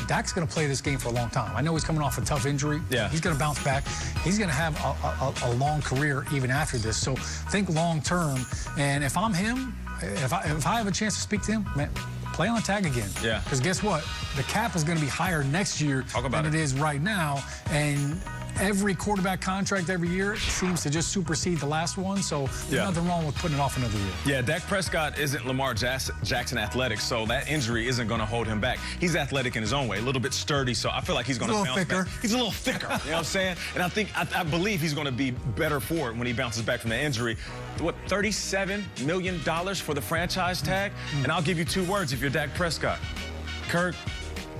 Dak's going to play this game for a long time. I know he's coming off a tough injury. Yeah. He's going to bounce back. He's going to have a long career even after this. So think long term. And if I'm him, if I have a chance to speak to him, man, play on tag again. Yeah. Because guess what? The cap is going to be higher next year than it is right now. And every quarterback contract every year seems to just supersede the last one. So there's nothing wrong with putting it off another year. Yeah, Dak Prescott isn't Lamar Jackson athletic, so that injury isn't going to hold him back. He's athletic in his own way, a little bit sturdy, so I feel like he's going to bounce back. He's a little thicker, you know what I'm saying? And I believe he's going to be better for it when he bounces back from that injury. What, $37 million for the franchise tag? And I'll give you 2 words if you're Dak Prescott. Kirk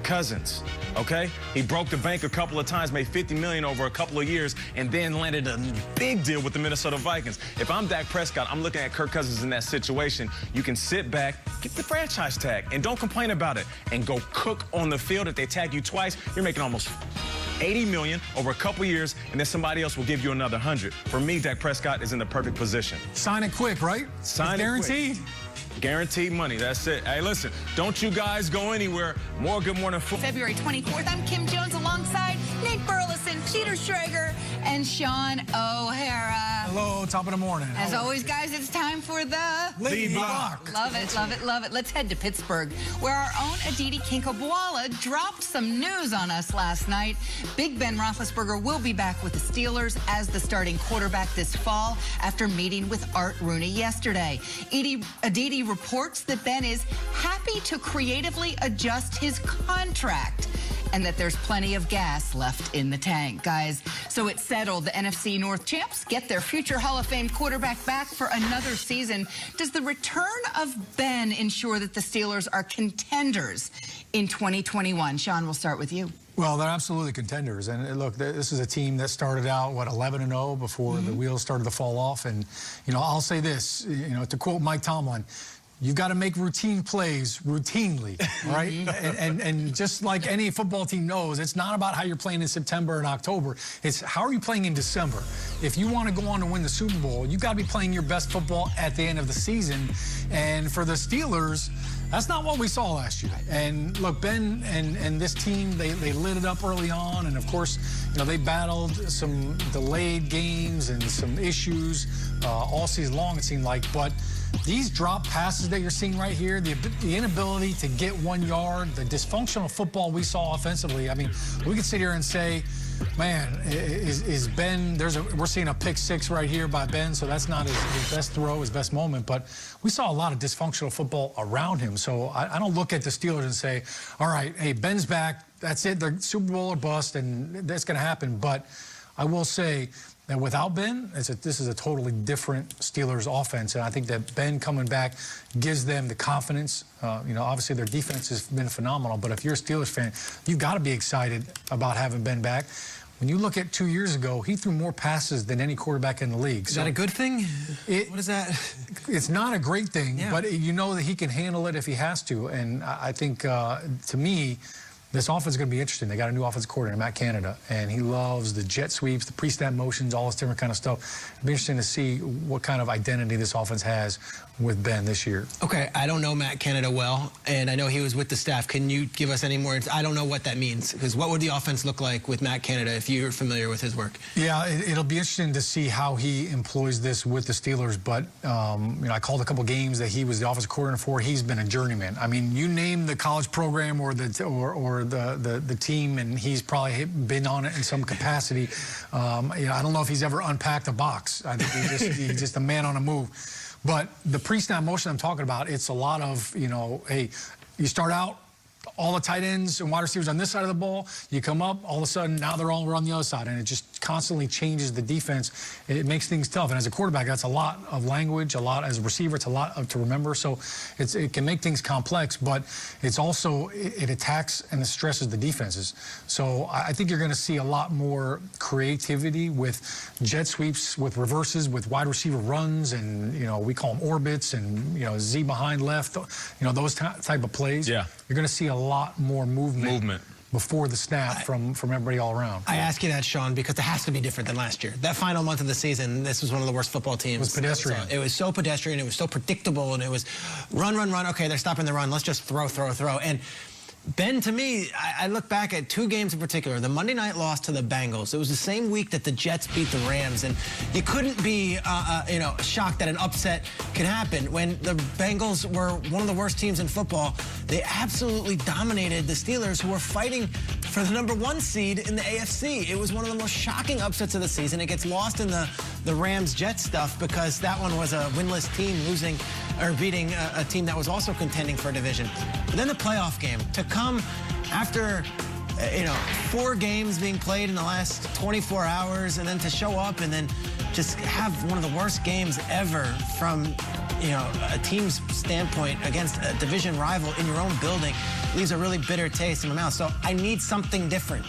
Cousins, okay? He broke the bank a couple of times, made $50 million over a couple of years, and then landed a big deal with the Minnesota Vikings. If I'm Dak Prescott, I'm looking at Kirk Cousins in that situation. You can sit back, get the franchise tag, and don't complain about it, and go cook on the field. If they tag you twice, you're making almost $80 million over a couple years, and then somebody else will give you another 100. For me, Dak Prescott is in the perfect position. Sign it quick, right? Sign it guaranteed. Quick. Guaranteed money. That's it. Hey, listen, don't you guys go anywhere. More Good Morning Football. February 24th, I'm Kim Jones alongside Nate Burleson, Peter Schrager, and Shaun O'Hara. Hello, top of the morning. As always, guys, it's time for the Lead Block. Love it, love it, love it. Let's head to Pittsburgh, where our own Aditi Kinkhabwala dropped some news on us last night. Big Ben Roethlisberger will be back with the Steelers as the starting quarterback this fall after meeting with Art Rooney yesterday. Aditi reports that Ben is happy to creatively adjust his contract and that there's plenty of gas left in the tank, guys. So it's settled. The NFC North champs get their future Hall of Fame quarterback back for another season. Does the return of Ben ensure that the Steelers are contenders in 2021? Shaun, we'll start with you. Well, they're absolutely contenders. And look, this is a team that started out, what, 11-0 before the wheels started to fall off. And, you know, I'll say this, you know, to quote Mike Tomlin, you've got to make routine plays routinely, right? and just like any football team knows, it's not about how you're playing in September and October. It's how are you playing in December? If you want to go on to win the Super Bowl, you've got to be playing your best football at the end of the season. And for the Steelers, that's not what we saw last year. And look, Ben and this team, they lit it up early on. And of course, you know, they battled some delayed games and some issues all season long, it seemed like. But these drop passes that you're seeing right here, the inability to get 1 yard, the dysfunctional football we saw offensively. I mean, we could sit here and say, man, is Ben, we're seeing a pick 6 right here by Ben, so that's not his best throw, his best moment, but we saw a lot of dysfunctional football around him. So I don't look at the Steelers and say, all right, hey, Ben's back, that's it, the Super Bowl or bust, and that's going to happen. But I will say that without Ben, this is a totally different Steelers offense, and I think that Ben coming back gives them the confidence. You know, obviously their defense has been phenomenal, but if you're a Steelers fan, you've got to be excited about having Ben back. When you look at 2 years ago, he threw more passes than any quarterback in the league. Is that a good thing? What is that? It's not a great thing, but you know that he can handle it if he has to. And I think, to me, this offense is going to be interesting. They got a new offensive coordinator, Matt Canada, and he loves the jet sweeps, the pre-snap motions, all this different kind of stuff. It'll be interesting to see what kind of identity this offense has with Ben this year. Okay, I don't know Matt Canada well, and I know he was with the staff. Can you give us any more? I don't know what that means, because what would the offense look like with Matt Canada if you're familiar with his work? Yeah, it'll be interesting to see how he employs this with the Steelers, but you know, I called a couple games that he was the offensive coordinator for. He's been a journeyman. I mean, you name the college program or the team, and he's probably been on it in some capacity. You know, I don't know if he's ever unpacked a box. I think he's just a man on a move. But the pre-snap motion I'm talking about, it's a lot of, you know, hey, you start out, all the tight ends and wide receivers on this side of the ball, you come up, all of a sudden, now they're all on the other side, and it just constantly changes the defense. It makes things tough, and as a quarterback, that's a lot of language, a lot, as a receiver, it's a lot to remember, so it can make things complex, but it's also, it attacks and it stresses the defenses. So I think you're going to see a lot more creativity with jet sweeps, with reverses, with wide receiver runs, and, you know, we call them orbits, and, you know, Z behind left, you know, those type of plays. Yeah. You're going to see a lot more movement before the snap from everybody all around. I ask you that, Shaun, because it has to be different than last year. That final month of the season, this was one of the worst football teams. It was pedestrian. It was so pedestrian. It was so predictable, and it was run. Okay, they're stopping the run. Let's just throw. And Ben, to me, I look back at 2 games in particular. The Monday night loss to the Bengals. It was the same week that the Jets beat the Rams, and you couldn't be, shocked that an upset could happen. When the Bengals were one of the worst teams in football, they absolutely dominated the Steelers, who were fighting for the #1 seed in the AFC. It was one of the most shocking upsets of the season. It gets lost in the Rams-Jets stuff because that one was a winless team losing or beating a team that was also contending for a division. But then the playoff game, to come after 4 games being played in the last 24 hours, and then to show up and then just have one of the worst games ever from a team's standpoint against a division rival in your own building leaves a really bitter taste in my mouth. So I need something different.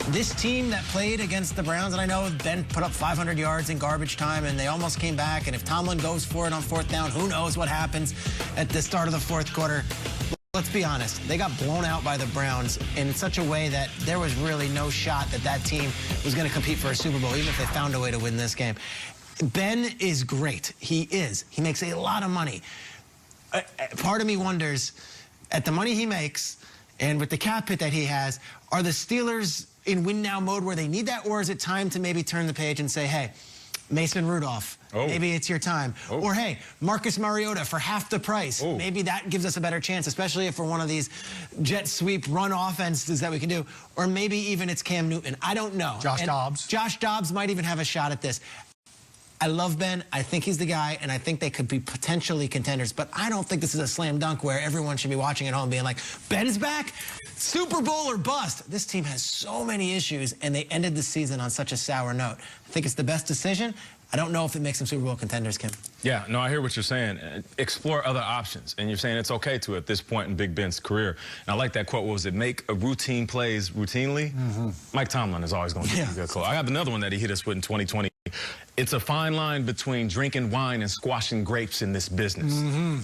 This team that played against the Browns, and I know Ben put up 500 yards in garbage time, and they almost came back, and if Tomlin goes for it on 4th down, who knows what happens at the start of the 4th quarter. Let's be honest, they got blown out by the Browns in such a way that there was really no shot that that team was going to compete for a Super Bowl, even if they found a way to win this game. Ben is great. He is. He makes a lot of money. Part of me wonders, at the money he makes and with the cap hit that he has, are the Steelers in win-now mode where they need that, or is it time to maybe turn the page and say, hey, Mason Rudolph, maybe it's your time. Or, hey, Marcus Mariota for half the price. Maybe that gives us a better chance, especially if we're one of these jet sweep run offenses that we can do. Or maybe even it's Cam Newton. I don't know. Josh Dobbs. Josh Dobbs might even have a shot at this. I love Ben. I think he's the guy, and I think they could be potentially contenders. But I don't think this is a slam dunk where everyone should be watching at home being like, Ben's back? Super Bowl or bust? This team has so many issues, and they ended the season on such a sour note. I think it's the best decision. I don't know if it makes them Super Bowl contenders, Kim. Yeah, no, I hear what you're saying. Explore other options. And you're saying it's okay to at this point in Big Ben's career. And I like that quote. What was it? Make a routine plays routinely? Mike Tomlin is always going to be a good quote. I have another one that he hit us with in 2020. It's a fine line between drinking wine and squashing grapes in this business.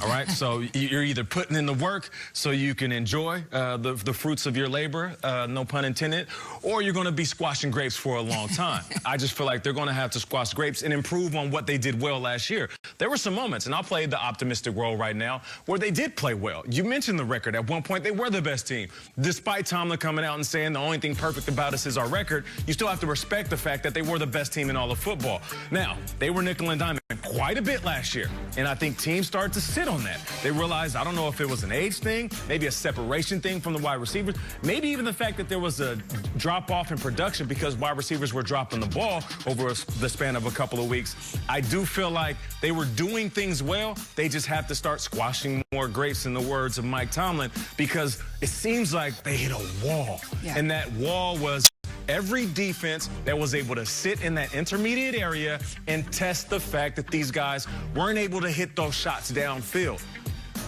All right? So you're either putting in the work so you can enjoy the fruits of your labor, no pun intended, or you're going to be squashing grapes for a long time. I just feel like they're going to have to squash grapes and improve on what they did well last year. There were some moments, and I'll play the optimistic role right now, where they did play well. You mentioned the record. At one point, they were the best team. Despite Tomlin coming out and saying the only thing perfect about us is our record, you still have to respect the fact that they were the best team in all of football. Now, they were nickel and dime quite a bit last year, and I think teams started to sit on that. They realized, I don't know if it was an age thing, maybe a separation thing from the wide receivers, maybe even the fact that there was a drop-off in production because wide receivers were dropping the ball over the span of a couple of weeks. I do feel like they were doing things well. They just have to start squashing more grapes, in the words of Mike Tomlin, because it seems like they hit a wall, and that wall was every defense that was able to sit in that intermediate area and test the fact that these guys weren't able to hit those shots downfield.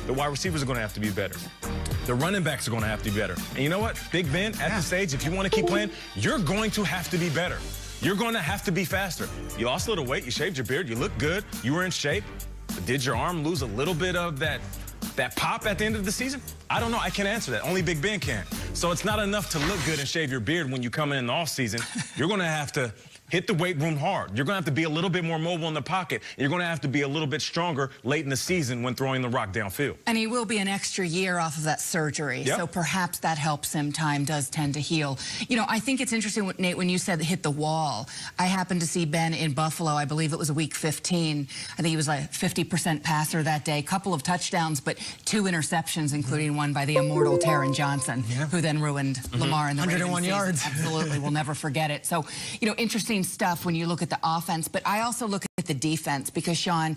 The wide receivers are going to have to be better. The running backs are going to have to be better. And you know what? Big Ben, at this stage, if you want to keep playing, you're going to have to be better. You're going to have to be faster. You lost a little weight. You shaved your beard. You look good. You were in shape. But did your arm lose a little bit of that pop at the end of the season? I don't know. I can't answer that. Only Big Ben can. So it's not enough to look good and shave your beard when you come in the offseason. You're going to have to hit the weight room hard. You're going to have to be a little bit more mobile in the pocket. You're going to have to be a little bit stronger late in the season when throwing the rock downfield. And he will be an extra year off of that surgery, so perhaps that helps him. Time does tend to heal. You know, I think it's interesting, Nate, when you said hit the wall. I happened to see Ben in Buffalo. I believe it was week 15. I think he was like 50% passer that day. Couple of touchdowns, but 2 interceptions, including one by the immortal Taron Johnson, who then ruined Lamar in the 101 yards. Absolutely, we'll never forget it. So, you know, interesting stuff when you look at the offense, but I also look at the defense because, Shaun,